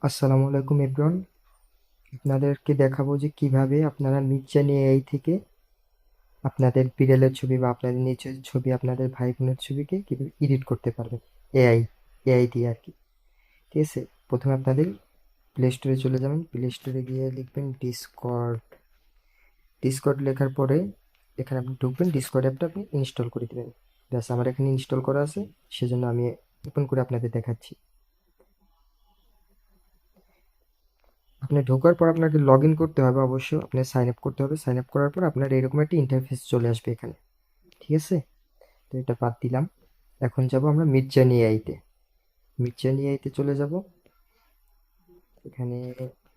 আসসালামু আলাইকুম এভরিওয়ান। আপনাদেরকে দেখাবো যে কিভাবে আপনারা মিডজার্নি এআই থেকে আপনাদের বিড়ালের ছবি বা আপনাদের নিজের ছবি, আপনাদের ভাই বোনের ছবিকে কিভাবে এডিট করতে পারবেন এআই এআই দিয়ে আর কি। ঠিক আছে, প্রথমে আপনাদের প্লে স্টোরে চলে যাবেন। প্লে স্টোরে গিয়ে লিখবেন ডিসকর্ড। ডিসকর্ড লেখার পরে এখানে আপনি ঢুকবেন, ডিসকর্ড অ্যাপটা আপনি ইনস্টল করে দেবেন। ব্যাস, আমার এখানে ইনস্টল করা আছে, সেজন্য আমি ওপেন করে আপনাদের দেখাচ্ছি। আপনি ঢোকার পর আপনাকে লগ ইন করতে হবে, অবশ্য আপনি সাইন আপ করতে হবে। সাইন আপ করার পর আপনার এরকম একটা ইন্টারফেস চলে আসবে এখানে। ঠিক আছে, তো এটা বাদ দিলাম। এখন যাব আমরা মিডজার্নি এআইতে। মিডজার্নি এআইতে চলে যাব। এখানে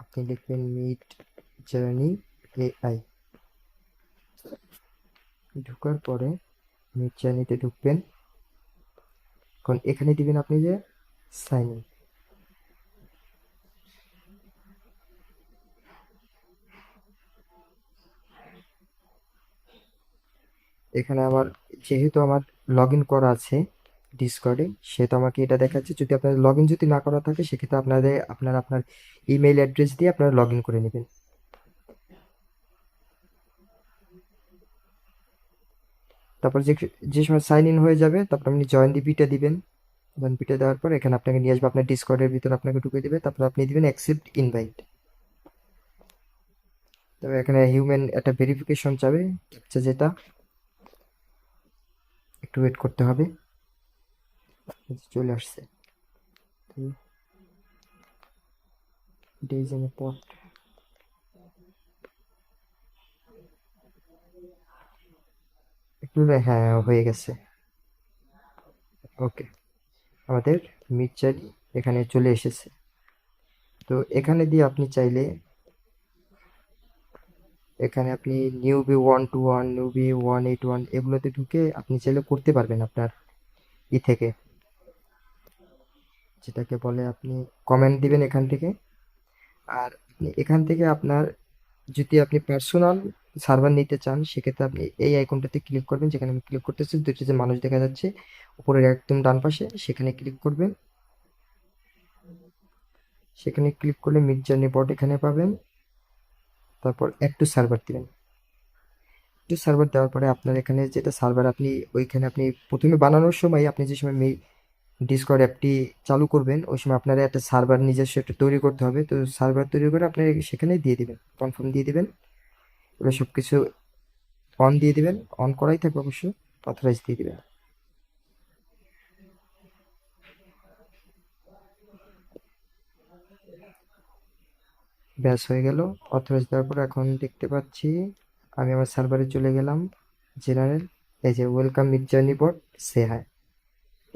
আপনি লিখবেন মিডজার্নি এআই। ঢোকার পরে মিডজার্নিতে ঢুকবেন। এখন এখানে দিবেন আপনি যে সাইন ইন। এখানে আমার, যেহেতু আমার লগ ইন করা আছে ডিসকর্ডে, সেহেতু আমাকে এটা দেখাচ্ছে। যদি আপনাদের লগ ইন যদি না করা থাকে, সেক্ষেত্রে আপনার ইমেল অ্যাড্রেস দিয়ে আপনারা লগ ইন করে নেবেন। তারপর যে যে সময় সাইন ইন হয়ে যাবে, তারপর আপনি জয়েন দি বিটা দিবেন। জয়েন বিটা দেওয়ার পর এখানে আপনাকে নিয়ে আসবে আপনার ডিসকর্ডের ভিতর, আপনাকে ঢুকে দেবে। তারপর আপনি দিবেন অ্যাকসেপ্ট ইনভাইট। তবে এখানে হিউম্যান একটা ভেরিফিকেশন চাবে, ক্যাপচা যেটা, একটু ওয়েট করতে হবে। চলে আসছে। ডেজ ইন পট। একটু, হ্যাঁ হয়ে গেছে। ওকে, আমাদের মিরচালি এখানে চলে এসেছে। তো এখানে দিয়ে আপনি চাইলে, এখানে আপনি নিউবি 121, নিউবি 181 এগুলোতে ঢুকে আপনি চাইলে করতে পারবেন আপনার থেকে, যেটাকে বলে আপনি কমেন্ট দিবেন এখান থেকে। আর আপনি এখান থেকে আপনার, যদি আপনি পার্সোনাল সার্ভার নিতে চান, সেক্ষেত্রে আপনি এই আইকনটাতে ক্লিক করবেন, যেখানে আমি ক্লিক করতেছি, দুইটা যে মানুষ দেখা যাচ্ছে উপরের একদম ডান পাশে, সেখানে ক্লিক করবেন। সেখানে ক্লিক করলে মিডজার্নি বট এখানে পাবেন। তারপর অ্যাড টু সার্ভার দিবেন। টু সার্ভার দেওয়ার পরে আপনার এখানে যেটা সার্ভার, আপনি ওইখানে আপনি প্রথমে বানানোর সময়, আপনি যে সময় ডিসকর্ড অ্যাপটি চালু করবেন, ওই সময় আপনার একটা সার্ভার নিজস্ব একটা তৈরি করতে হবে। তো সার্ভার তৈরি করে আপনি সেখানে দিয়ে দিবেন, কনফার্ম দিয়ে দিবেন। এগুলো সব কিছু অন দিয়ে দিবেন, অন করাই থাকবে অবশ্যই। অথরাইজ দিয়ে দিবেন। ব্যাস হয়ে গেল। অথরাইজ দেওয়ার পর এখন দেখতে পাচ্ছি, আমি আমার সার্ভারে চলে গেলাম, জেনারেল, এই যে ওয়েলকাম মিড জার্নি বট, সে হাই।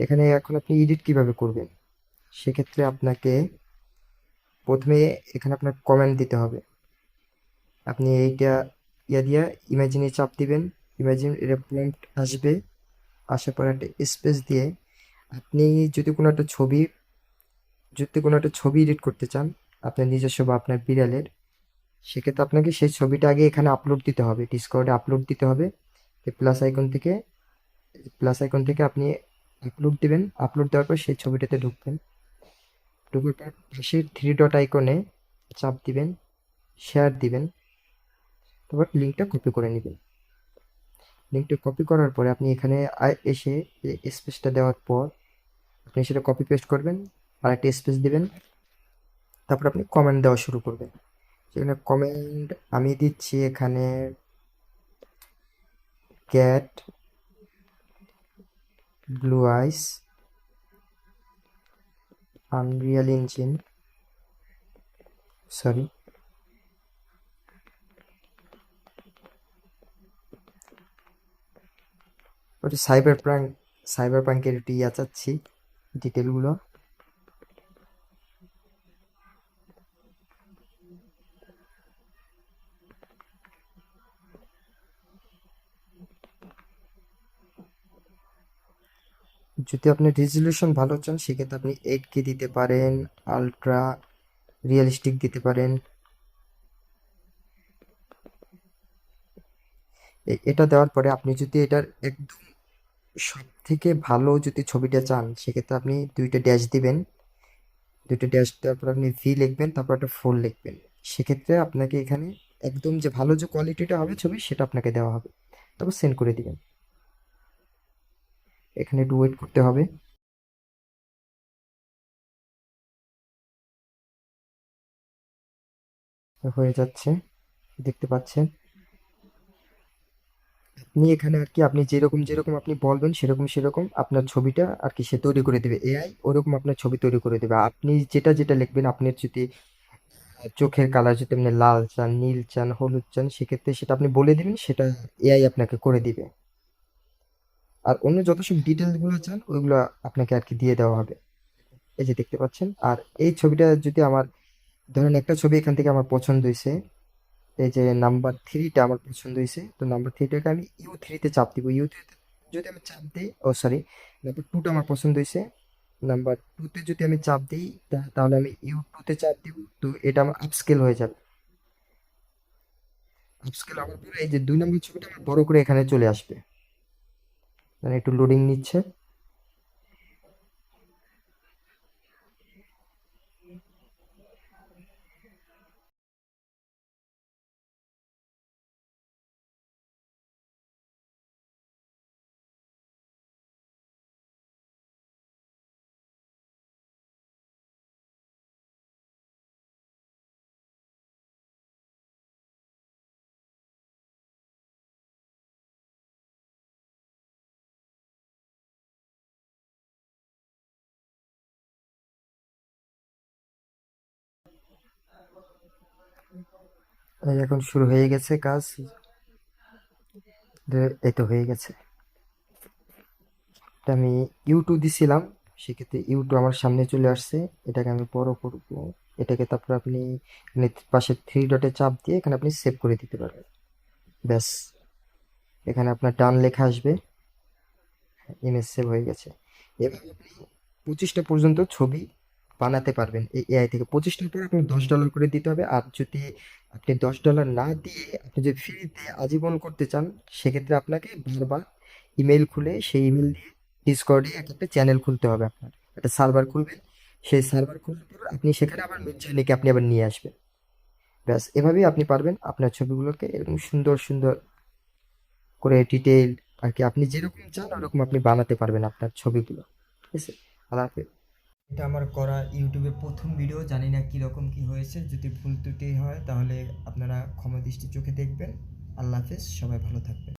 এখানে এখন আপনি এডিট কিভাবে করবেন, সেক্ষেত্রে আপনাকে প্রথমে এখানে আপনার কমেন্ট দিতে হবে। আপনি এইটা দিয়া ইমাজিনে চাপ দিবেন। ইমাজিন এটা প্রম্পট আসবে, আসার পর একটা স্পেস দিয়ে আপনি যদি কোনো একটা ছবি, এডিট করতে চান আপনার নিজস্ব বা আপনার বিড়ালের, সেক্ষেত্রে আপনাকে সেই ছবিটা আগে এখানে আপলোড দিতে হবে, ডিসকর্ডে আপলোড দিতে হবে। প্লাস আইকন থেকে আপনি আপলোড দিবেন। আপলোড দেওয়ার পর সেই ছবিটাতে ঢুকবেন। ঢুকার পর পাশে থ্রি ডট আইকনে চাপ দিবেন, শেয়ার দিবেন। তারপর লিঙ্কটা কপি করে নেবেন। লিঙ্কটা কপি করার পরে আপনি এখানে এসে স্পেসটা দেওয়ার পর আপনি সেটা কপি পেস্ট করবেন, আর একটা স্পেস দিবেন। তারপর আপনি কমেন্ট দেওয়া শুরু করবেন। সেখানে কমেন্ট আমি দিচ্ছি এখানে ক্যাট ব্লু আইস আনরিয়াল ইঞ্জিন, সরি, ওটা সাইবার প্রাঙ্কের একটু ইয়া চাচ্ছি, ডিটেলগুলো। যদি আপনি রেজলিউশন ভালো চান, সেক্ষেত্রে আপনি 8K দিতে পারেন, আলট্রা রিয়েলিস্টিক দিতে পারেন। এটা দেওয়ার পরে আপনি যদি এটার একদম সব থেকে ভালো যদি ছবিটা চান, সেক্ষেত্রে আপনি দুইটা ড্যাশ দিবেন। দুটো ড্যাশ দেওয়ার পর আপনি ভি লিখবেন, তারপর একটা 4 লিখবেন। সেক্ষেত্রে আপনাকে এখানে একদম যে ভালো যে কোয়ালিটিটা হবে ছবি সেটা আপনাকে দেওয়া হবে, তারপর সেন্ড করে দিবেন। এখানে একটু ওয়েট করতে হবে। হয়ে যাচ্ছে, দেখতে পাচ্ছেন। আপনি এখানে আর কি আপনি যেরকম যেরকম আপনি বলবেন সেরকম সেরকম আপনার ছবিটা আর কি সে তৈরি করে দেবে, এআই ওরকম আপনার ছবি তৈরি করে দেবে। আপনি যেটা যেটা লিখবেন, আপনি যদি চোখের কালার যদি আপনি লাল চান, নীল চান, হলুদ চান, সেক্ষেত্রে সেটা আপনি বলে দিবেন, সেটা এআই আপনাকে করে দিবে। আর অন্য যত সব ডিটেলস গুলো চান ওইগুলো আপনাকে আর কি দিয়ে দেওয়া হবে। এই যে দেখতে পাচ্ছেন। আর এই ছবিটা যদি আমার, ধরেন একটা ছবি এখান থেকে আমার পছন্দ হয়েছে, এই যে নাম্বার থ্রিটা আমার পছন্দ হয়েছে, তো নাম্বার থ্রিটাকে আমি ইউ3-তে চাপ দিব। ইউ3-তে যদি আমি চাপ দিই, ও সরি, নাম্বার টুটা আমার পছন্দ হয়েছে, নাম্বার টুতে যদি আমি চাপ দিই, তাহলে আমি ইউ2-তে চাপ দিব, তো এটা আমার আপস্কেল হয়ে যাবে। আপস্কেল হওয়ার পরে এই যে 2 নম্বর ছবিটা আমার বড় করে এখানে চলে আসবে। মানে একটু লোডিং নিচ্ছে। এই এখন শুরু হয়ে গেছে কাজ। এই তো হয়ে গেছে। এটা আমি ইউ2 দিছিলাম, সেক্ষেত্রে ইউ2 আমার সামনে চলে আসছে। এটাকে আমি বড় করব। এটাকে তারপর আপনি এখানে পাশে থ্রি ডটে চাপ দিয়ে এখানে আপনি সেভ করে দিতে পারবেন। ব্যাস, এখানে আপনার ডান লেখা আসবে, ইমেজ সেভ হয়ে গেছে। এভাবে আপনি 25টা পর্যন্ত ছবি বানাতে পারবেন এই এআই থেকে। 25টার পর আপনার $10 করে দিতে হবে। আর যদি আপনি $10 না দিয়ে আপনি যদি ফ্রিতে আজীবন করতে চান, সেক্ষেত্রে আপনাকে বারবার ইমেল খুলে সেই ইমেল দিয়ে ডিসকর্ডে একটা চ্যানেল খুলতে হবে। আপনার একটা সার্ভার খুলবেন, সেই সার্ভার খোলার পর আপনি সেখানে আবার মিডজর্নিকে আপনি আবার নিয়ে আসবেন। ব্যাস, এভাবেই আপনি পারবেন আপনার ছবিগুলোকে এরকম সুন্দর সুন্দর করে ডিটেইল আর কি আপনি যেরকম চান ওরকম আপনি বানাতে পারবেন আপনার ছবিগুলো। ঠিক আছে? আল্লাহ হাফেজ। এটা আমার করা ইউটিউবে প্রথম ভিডিও, জানি না কীরকম কী হয়েছে। যদি ভুল ত্রুটি হয় তাহলে আপনারা ক্ষমা দৃষ্টি চোখে দেখবেন। আল্লাহ হাফেজ, সবাই ভালো থাকবেন।